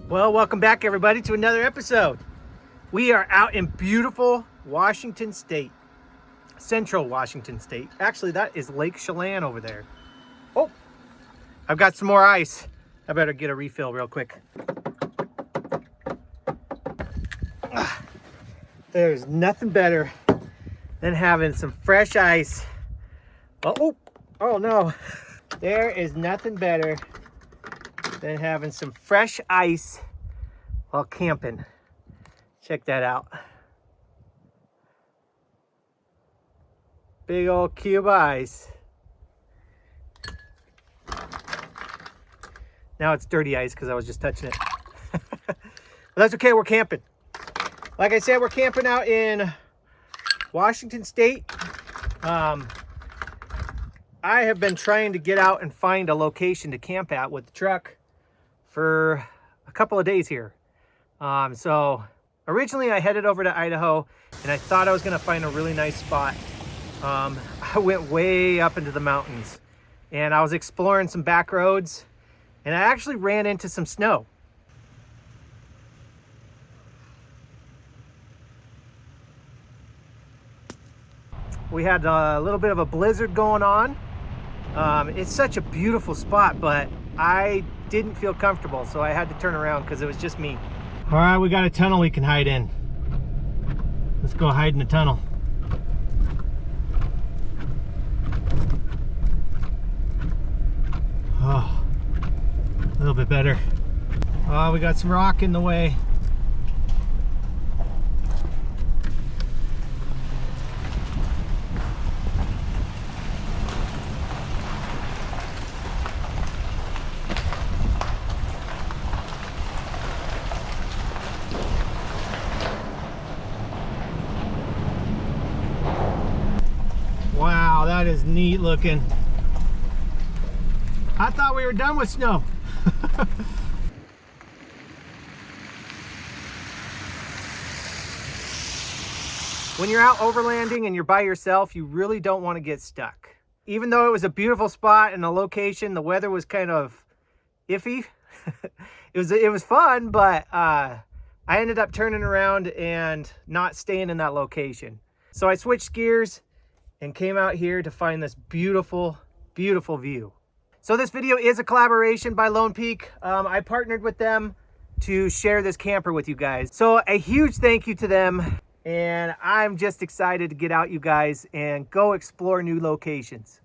Well, welcome back everybody to another episode. We are out in beautiful Washington State, central Washington State. Actually, that is Lake Chelan over there. Oh, I've got some more ice. I better get a refill real quick. There's nothing better than having some fresh ice. Oh no. There is nothing better than having some fresh ice while camping. Check that out. Big old cube of ice. Now it's dirty ice because I was just touching it. But that's okay, we're camping. Like I said, we're camping out in Washington State. I have been trying to get out and find a location to camp at with the truck for a couple of days here. So originally I headed over to Idaho and I thought I was gonna find a really nice spot. I went way up into the mountains and I was exploring some back roads and I actually ran into some snow. We had a little bit of a blizzard going on. It's such a beautiful spot, but I didn't feel comfortable, so I had to turn around because it was just me. All right, we got a tunnel we can hide in. Let's go hide in the tunnel. Oh, a little bit better. Oh, we got some rock in the way. Wow, that is neat looking. I thought we were done with snow. When you're out overlanding and you're by yourself, you really don't want to get stuck. Even though it was a beautiful spot and a location, the weather was kind of iffy. It was fun, but I ended up turning around and not staying in that location. So I switched gears and came out here to find this beautiful, beautiful view. So this video is a collaboration by Lone Peak. I partnered with them to share this camper with you guys. So a huge thank you to them. And I'm just excited to get out, you guys, and go explore new locations.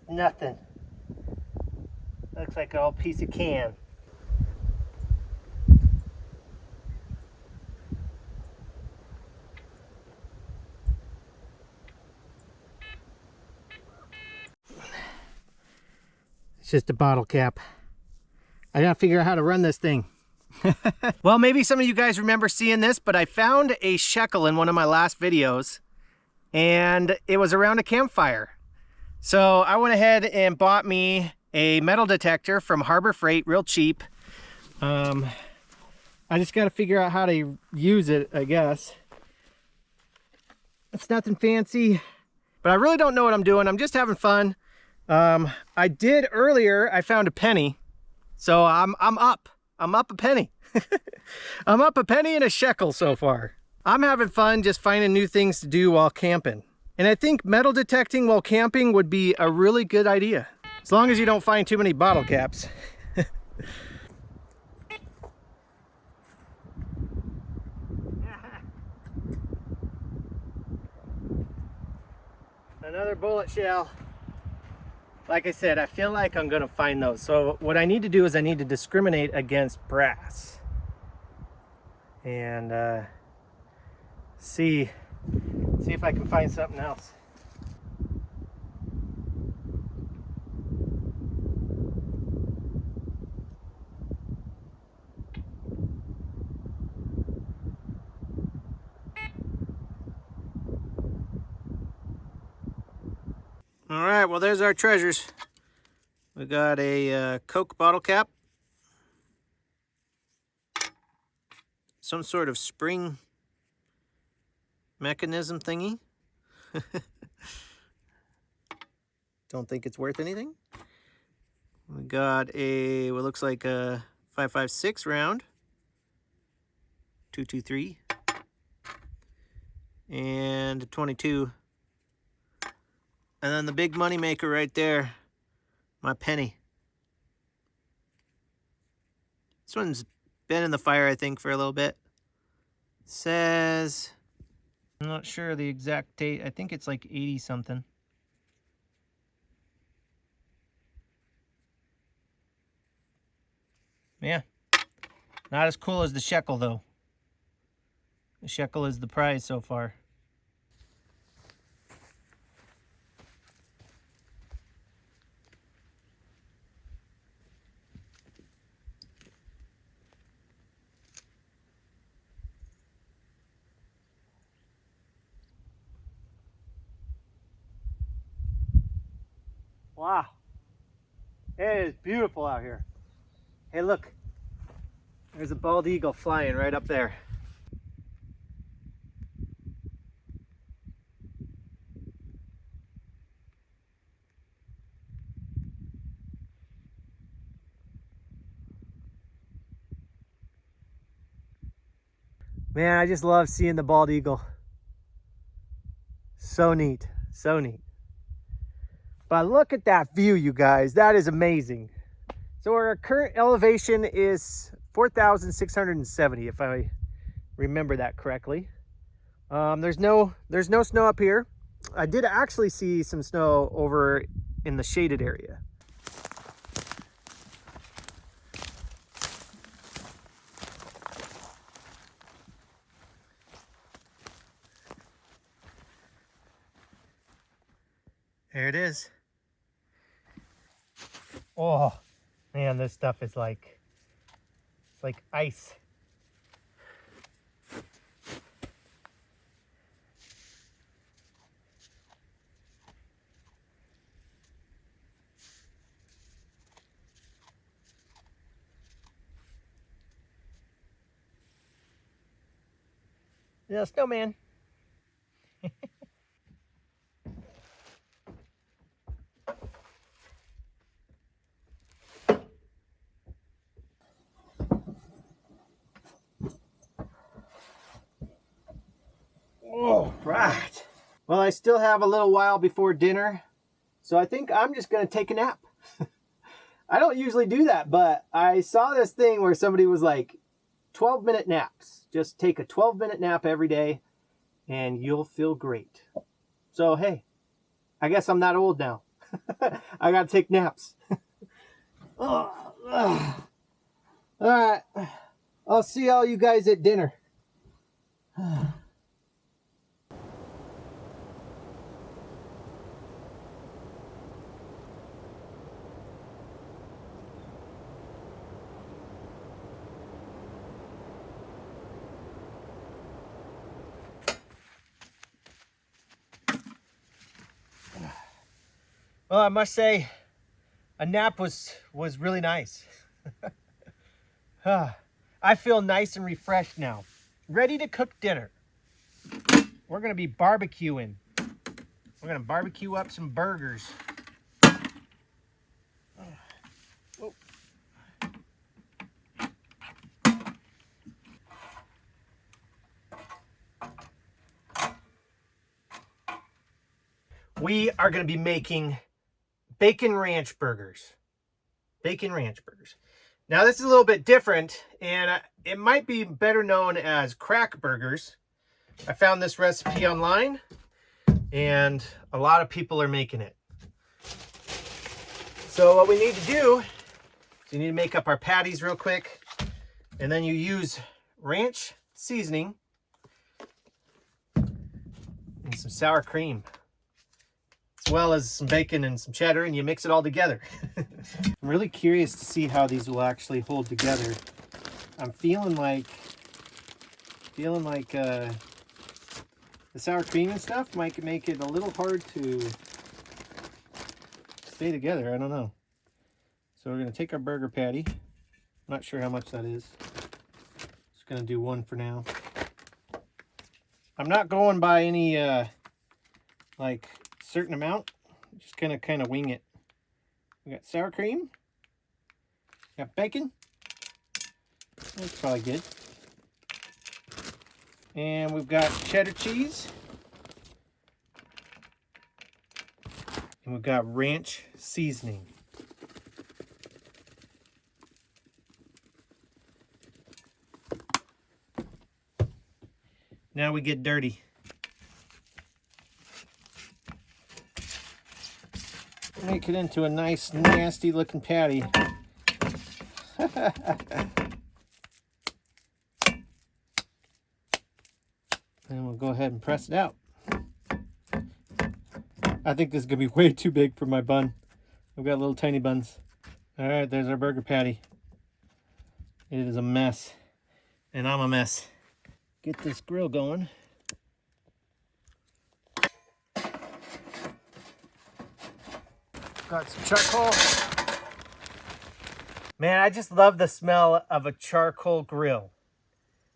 Nothing. Looks like an old piece of can. It's just a bottle cap. I gotta figure out how to run this thing. Well, maybe some of you guys remember seeing this, but I found a shekel in one of my last videos and it was around a campfire. So I went ahead and bought me a metal detector from Harbor Freight, real cheap. I just got to figure out how to use it, I guess. It's nothing fancy, but I really don't know what I'm doing. I'm just having fun. I did earlier, I found a penny. So I'm up. I'm up a penny. I'm up a penny and a shekel so far. I'm having fun just finding new things to do while camping. And I think metal detecting while camping would be a really good idea. As long as you don't find too many bottle caps. Another bullet shell. Like I said, I feel like I'm gonna find those. So what I need to do is I need to discriminate against brass. And see if I can find something else. All right, well, there's our treasures. We got a Coke bottle cap, some sort of spring mechanism thingy. Don't think it's worth anything. We got a, what looks like a 5.56 round, 223, and a 22. And then the big money maker right there, my penny. This one's been in the fire, I think, for a little bit. Says, I'm not sure the exact date. I think it's like 80 something. Yeah, not as cool as the shekel though. The shekel is the prize so far. Wow, it is beautiful out here. Hey, look, there's a bald eagle flying right up there. Man, I just love seeing the bald eagle. So neat, so neat. But look at that view, you guys. That is amazing. So our current elevation is 4,670, if I remember that correctly. There's no snow up here. I did actually see some snow over in the shaded area. There it is. Oh man, this stuff is like, it's like ice. Yeah, snowman. Oh, right. Well, I still have a little while before dinner, so I think I'm just gonna take a nap. I don't usually do that, but I saw this thing where somebody was like, 12-minute naps. Just take a 12-minute nap every day and you'll feel great. So, hey, I guess I'm not old now. I gotta take naps. All right, I'll see all you guys at dinner. Well, I must say, a nap was really nice. I feel nice and refreshed now, ready to cook dinner. we're going to be barbecuing. We're going to barbecue up some burgers. Oh. We are going to be making bacon ranch burgers. Bacon ranch burgers. Now this is a little bit different, and it might be better known as crack burgers. I found this recipe online, and a lot of people are making it. So what we need to do is you need to make up our patties real quick, and then you use ranch seasoning and some sour cream, as well as some bacon and some cheddar, and you mix it all together. I'm really curious to see how these will actually hold together. I'm feeling like the sour cream and stuff might make it a little hard to stay together. I don't know. So we're going to take our burger patty. I'm not sure how much that is. Just going to do one for now. I'm not going by any like certain amount. I'm just going to kind of wing it. We got sour cream. Got bacon. That's probably good. And we've got cheddar cheese. And we've got ranch seasoning. Now we get dirty. Make it into a nice, nasty looking patty. And we'll go ahead and press it out. I think this is going to be way too big for my bun. I've got little tiny buns. All right, there's our burger patty. It is a mess. And I'm a mess. Get this grill going. Got some charcoal. Man, I just love the smell of a charcoal grill.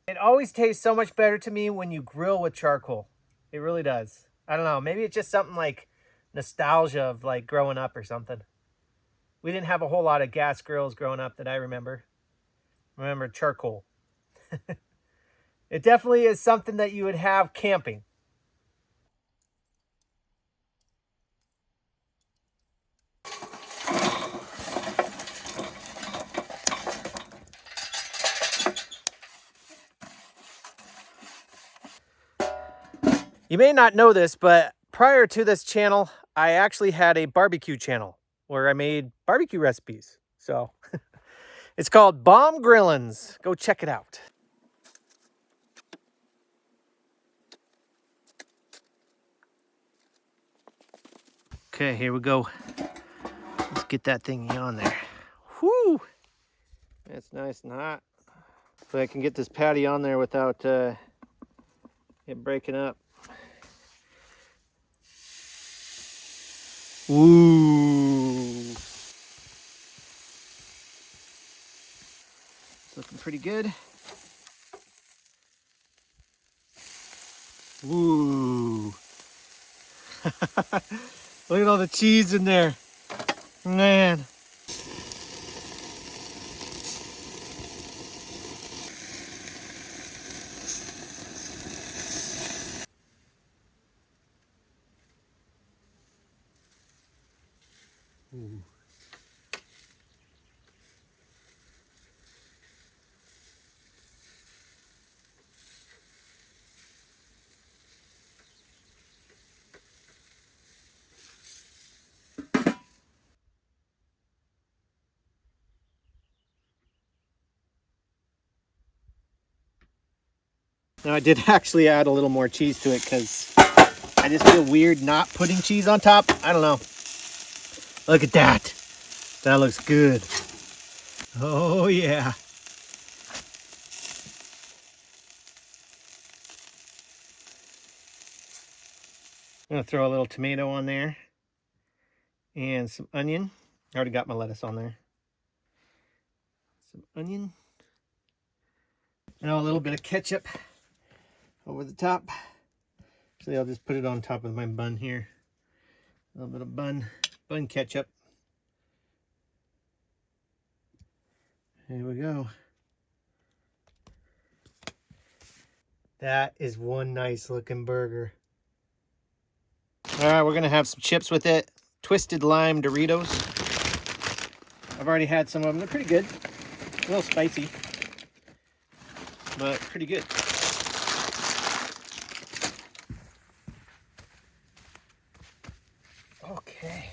It always tastes so much better to me when you grill with charcoal. It really does. I don't know, maybe it's just something like nostalgia of like growing up or something. We didn't have a whole lot of gas grills growing up that I remember. Remember charcoal. It definitely is something that you would have camping. You may not know this, but prior to this channel, I actually had a barbecue channel where I made barbecue recipes. So it's called Bomb Grillins. Go check it out. Okay, here we go. Let's get that thingy on there. Whoo! That's nice and hot. So I can get this patty on there without it breaking up. Ooh. It's looking pretty good. Ooh. Look at all the cheese in there. Man. Ooh. Now I did actually add a little more cheese to it because I just feel weird not putting cheese on top. I don't know. Look at that. That looks good. Oh yeah. I'm gonna throw a little tomato on there and some onion. I already got my lettuce on there. Some onion. And a little bit of ketchup over the top. Actually, I'll just put it on top of my bun here. A little bit of bun ketchup. Here we go. That is one nice looking burger. All right, we're gonna have some chips with it. Twisted lime Doritos. I've already had some of them. They're pretty good. A little spicy, but pretty good. Okay.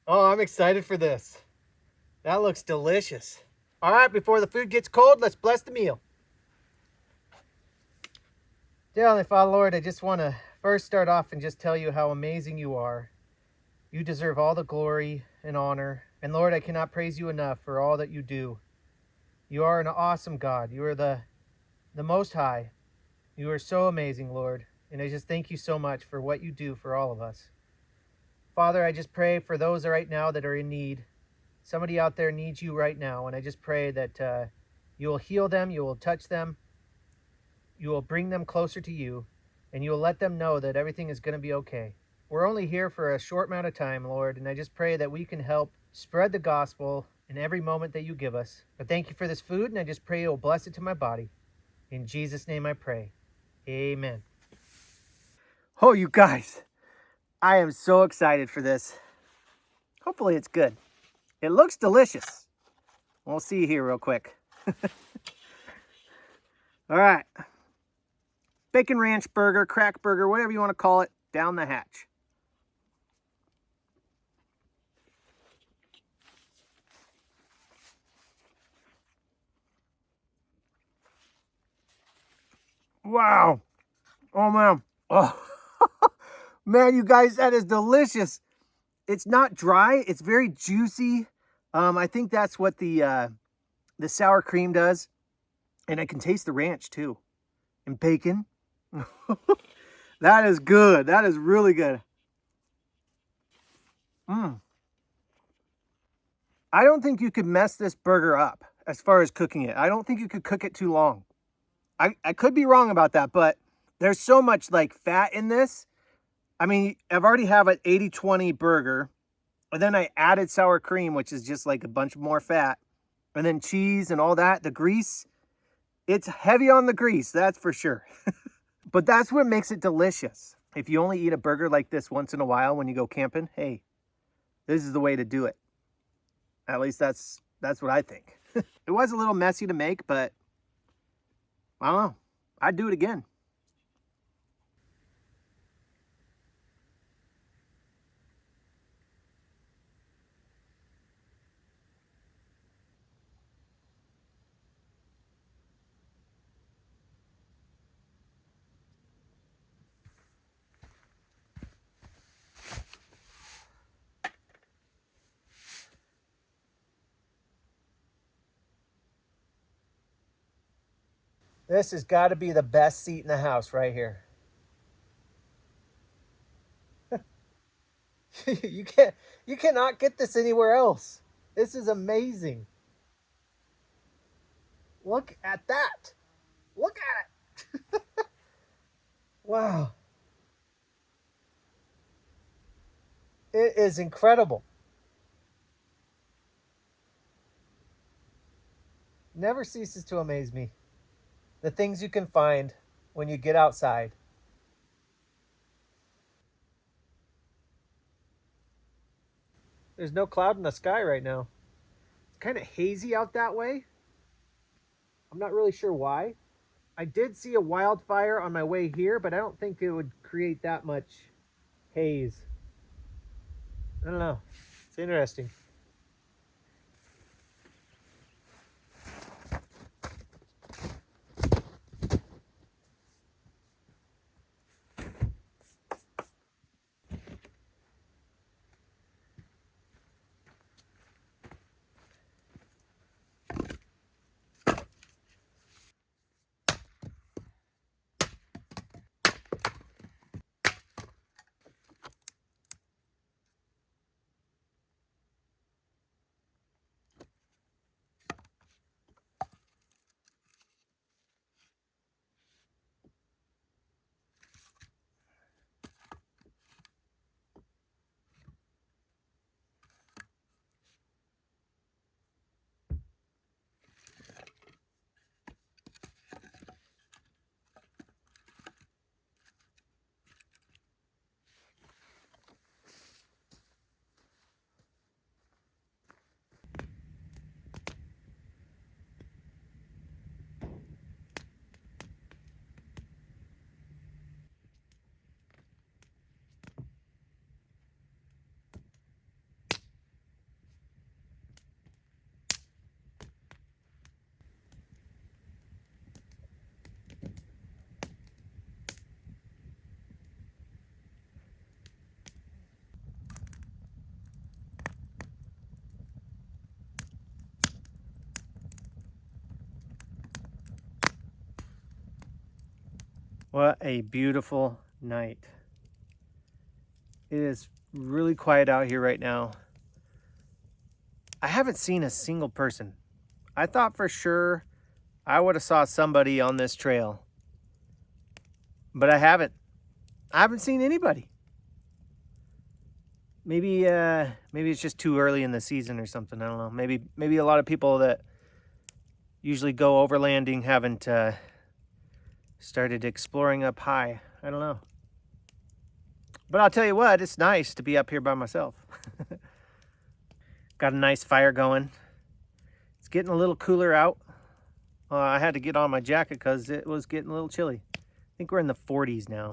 Oh, I'm excited for this. That looks delicious. All right, before the food gets cold, let's bless the meal. Dear Heavenly Father, Lord, I just want to first start off and just tell you how amazing you are. You deserve all the glory and honor. And Lord, I cannot praise you enough for all that you do. You are an awesome God. You are the Most High. You are so amazing, Lord. And I just thank you so much for what you do for all of us. Father, I just pray for those right now that are in need. Somebody out there needs you right now. And I just pray that you will heal them, you will touch them, you will bring them closer to you, and you will let them know that everything is going to be okay. We're only here for a short amount of time, Lord, and I just pray that we can help spread the gospel in every moment that you give us. But thank you for this food, and I just pray you'll bless it to my body. In Jesus' name I pray. Amen. Oh, you guys, I am so excited for this. Hopefully it's good. It looks delicious. We'll see here real quick. All right. Bacon ranch burger, crack burger, whatever you want to call it, down the hatch. Wow. Oh, man. Oh, man, you guys, that is delicious. It's not dry. It's very juicy. I think that's what the sour cream does. And I can taste the ranch, too. And bacon. That is good. That is really good. I don't think you could mess this burger up as far as cooking it. I don't think you could cook it too long. I could be wrong about that, but there's so much like fat in this. I mean, I've already have an 80-20 burger, and then I added sour cream, which is just like a bunch more fat, and then cheese and all that. The grease, it's heavy on the grease, that's for sure. But that's what makes it delicious. If you only eat a burger like this once in a while when you go camping, hey, this is the way to do it. At least that's what I think. It was a little messy to make, but I don't know. I'd do it again. This has got to be the best seat in the house right here. You cannot get this anywhere else. This is amazing. Look at that. Look at it. Wow. It is incredible. Never ceases to amaze me. The things you can find when you get outside. There's no cloud in the sky right now. It's kind of hazy out that way. I'm not really sure why. I did see a wildfire on my way here, but I don't think it would create that much haze. I don't know. It's interesting. What a beautiful night. It is really quiet out here right now. I haven't seen a single person. I thought for sure I would have saw somebody on this trail, but I haven't. I haven't seen anybody. Maybe it's just too early in the season or something. I don't know. Maybe a lot of people that usually go overlanding haven't started exploring up high. I don't know. But I'll tell you what, it's nice to be up here by myself. Got a nice fire going. It's getting a little cooler out. I had to get on my jacket because it was getting a little chilly. I think we're in the 40s now.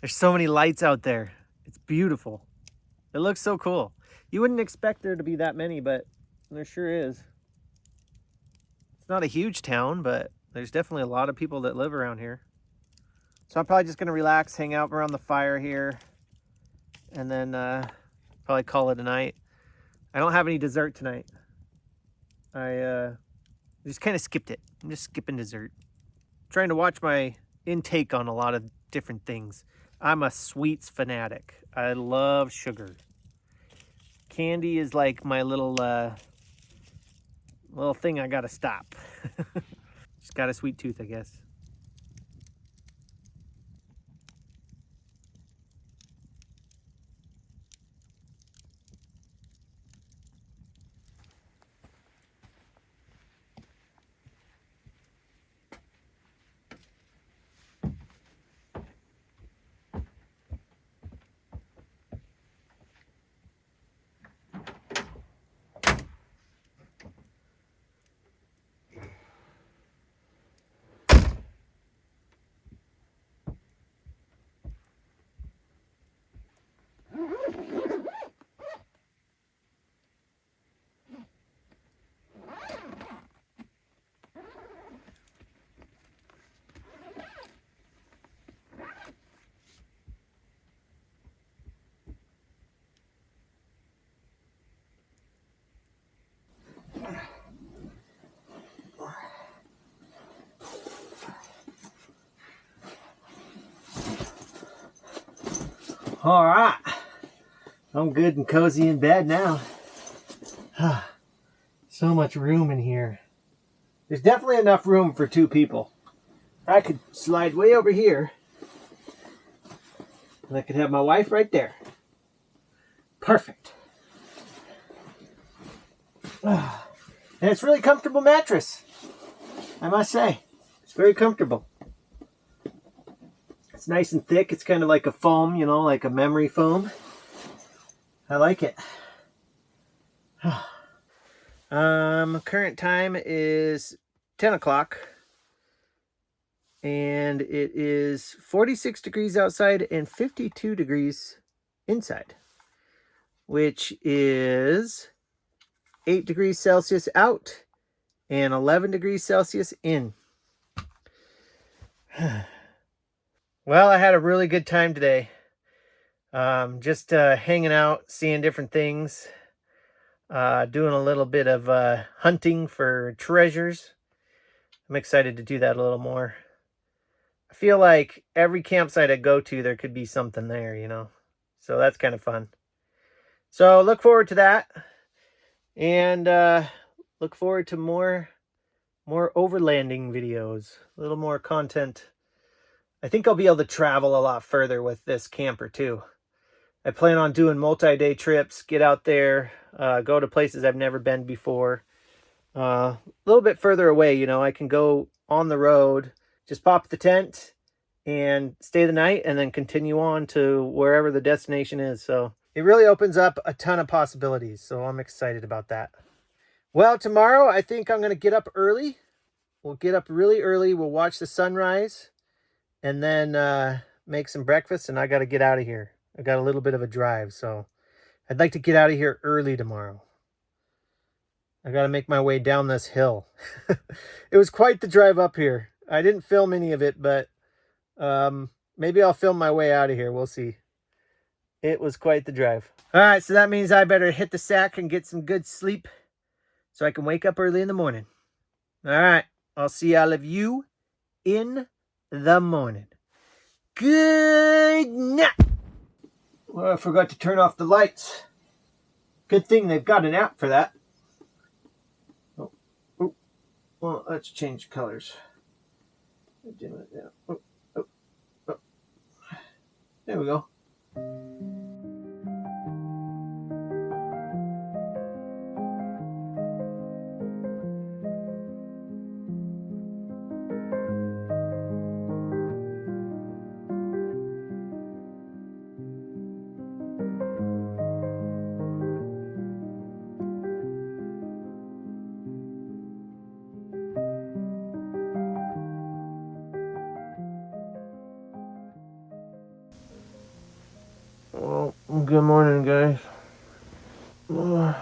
There's so many lights out there. It's beautiful. It looks so cool. You wouldn't expect there to be that many, but there sure is. It's not a huge town, but there's definitely a lot of people that live around here. So I'm probably just going to relax, hang out around the fire here, and then probably call it a night. I don't have any dessert tonight. I just kind of skipped it. I'm just skipping dessert. I'm trying to watch my intake on a lot of different things. I'm a sweets fanatic. I love sugar. Candy is like my little thing I gotta stop. Just got a sweet tooth, I guess. All right, I'm good and cozy in bed now. So much room in here. There's definitely enough room for two people. I could slide way over here, and I could have my wife right there. Perfect. And it's a really comfortable mattress, I must say. It's very comfortable. It's nice and thick. It's kind of like a foam, you know, like a memory foam. I like it. Current time is 10 o'clock. And it is 46 degrees outside and 52 degrees inside, which is 8 degrees Celsius out and 11 degrees Celsius in. Well, I had a really good time today. Just hanging out, seeing different things, doing a little bit of hunting for treasures. I'm excited to do that a little more. I feel like every campsite I go to, there could be something there, you know? So that's kind of fun. So look forward to that. And look forward to more overlanding videos, a little more content. I think I'll be able to travel a lot further with this camper too. I plan on doing multi-day trips, get out there, go to places I've never been before. A little bit further away, you know, I can go on the road, just pop the tent and stay the night and then continue on to wherever the destination is. So it really opens up a ton of possibilities. So I'm excited about that. Well, tomorrow I think I'm going to get up early. We'll get up really early. We'll watch the sunrise. and then make some breakfast, and I got to get out of here. I got a little bit of a drive, so I'd like to get out of here early tomorrow. I got to make my way down this hill. It was quite the drive up here. I didn't film any of it, but maybe I'll film my way out of here. We'll see. It was quite the drive. All right, so that means I better hit the sack and get some good sleep so I can wake up early in the morning. All right, I'll see all of you in the morning. Good night. Well, I forgot to turn off the lights. Good thing they've got an app for that. Oh, oh. Well, let's change colors. Dim it down. Oh, oh, oh. There we go. Well, good morning, guys. I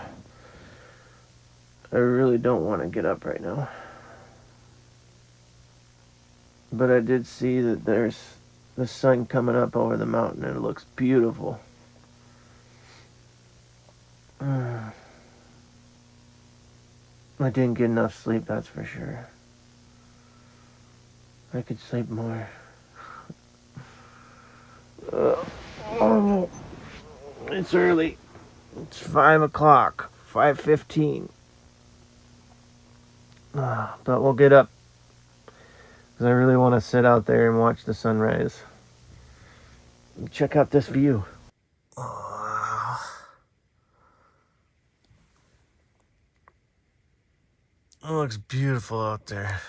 really don't want to get up right now. But I did see that there's the sun coming up over the mountain and it looks beautiful. I didn't get enough sleep, that's for sure. I could sleep more. It's early. It's 5 o'clock, 5:15. But we'll get up because I really want to sit out there and watch the sunrise. Check out this view. It looks beautiful out there.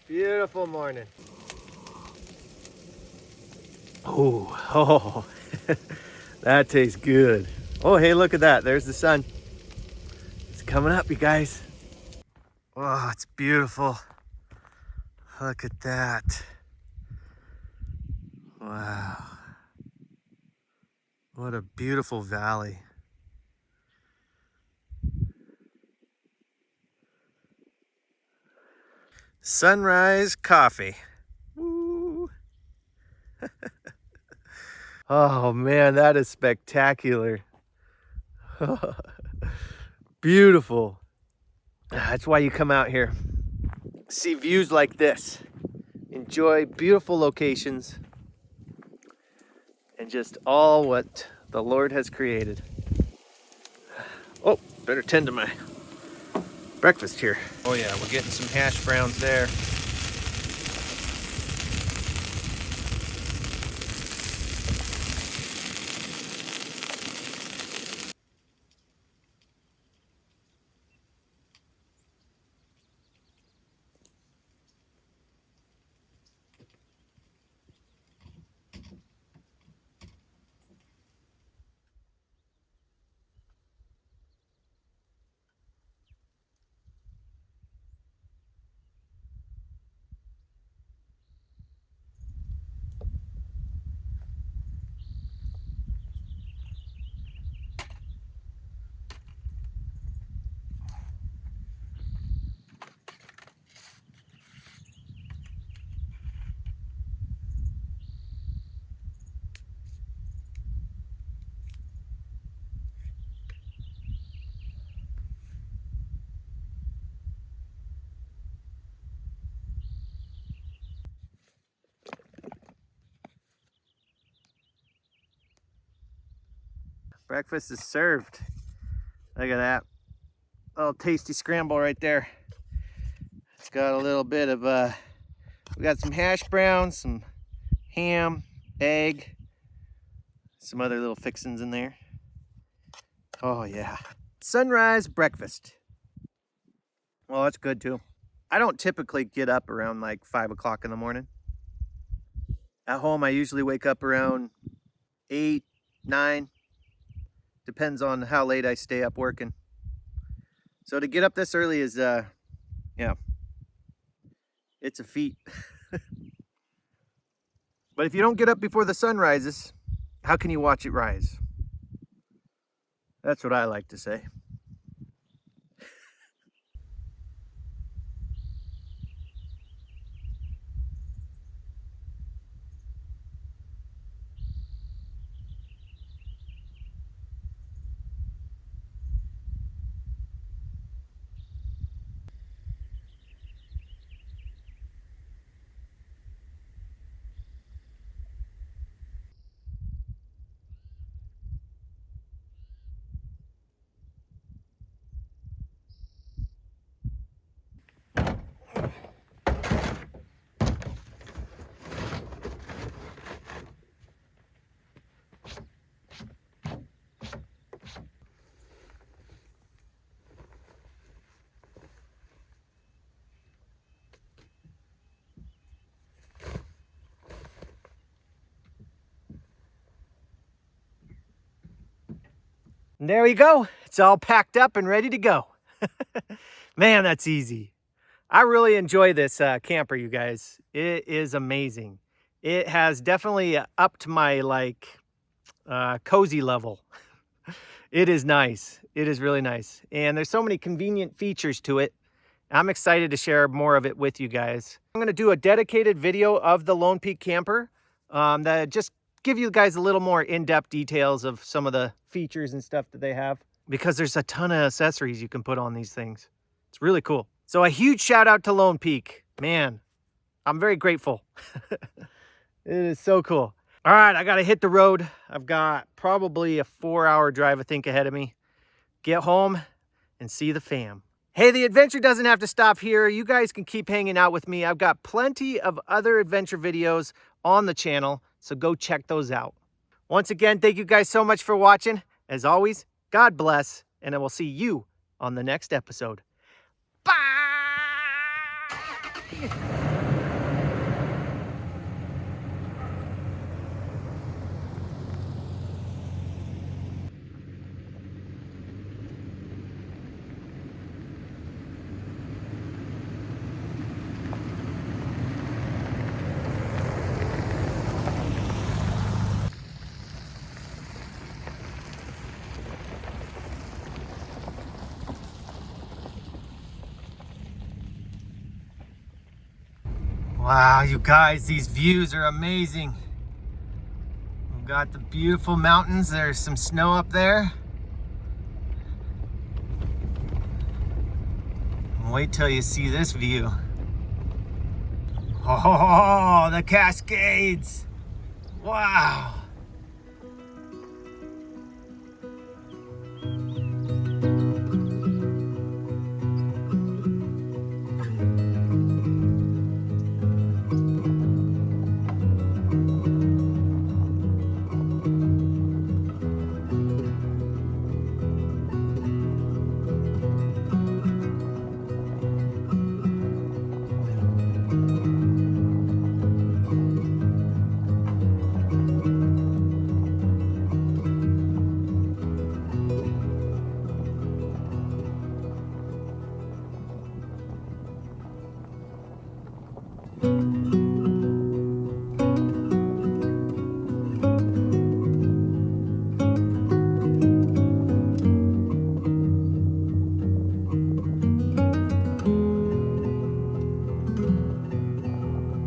Beautiful morning. Oh, that tastes good. Oh, hey, look at that. There's the sun. It's coming up, you guys. Oh, it's beautiful. Look at that. Wow. What a beautiful valley. Sunrise coffee. Woo. Oh man, that is spectacular. Beautiful. That's why you come out here. See views like this. Enjoy beautiful locations and just all what the Lord has created. Oh, better tend to my breakfast here. Oh yeah, we're getting some hash browns there. Breakfast is served. Look at that. Little tasty scramble right there. It's got a little bit of, we got some hash browns, some ham, egg, some other little fixings in there. Oh yeah. Sunrise breakfast. Well, that's good too. I don't typically get up around like 5 o'clock in the morning. At home, I usually wake up around 8, 9. Depends on how late I stay up working. So to get up this early is, yeah, it's a feat. But if you don't get up before the sun rises, how can you watch it rise? That's what I like to say. And there we go. It's all packed up and ready to go. Man, that's easy. I really enjoy this camper, you guys. It is amazing. It has definitely upped my cozy level. It is nice. It is really nice. And there's so many convenient features to it. I'm excited to share more of it with you guys. I'm going to do a dedicated video of the Lone Peak camper that just give you guys a little more in-depth details of some of the features and stuff that they have, because there's a ton of accessories you can put on these things. It's really cool. So a huge shout out to Lone Peak. Man, I'm very grateful. It is so cool. All right, I got to hit the road. I've got probably a 4-hour drive, I think, ahead of me. Get home and see the fam. Hey, the adventure doesn't have to stop here. You guys can keep hanging out with me. I've got plenty of other adventure videos on the channel, so go check those out. Once again, thank you guys so much for watching. As always, God bless, and I will see you on the next episode. Bye! Wow, you guys, these views are amazing. We've got the beautiful mountains. There's some snow up there. Wait till you see this view. Oh, the Cascades. Wow.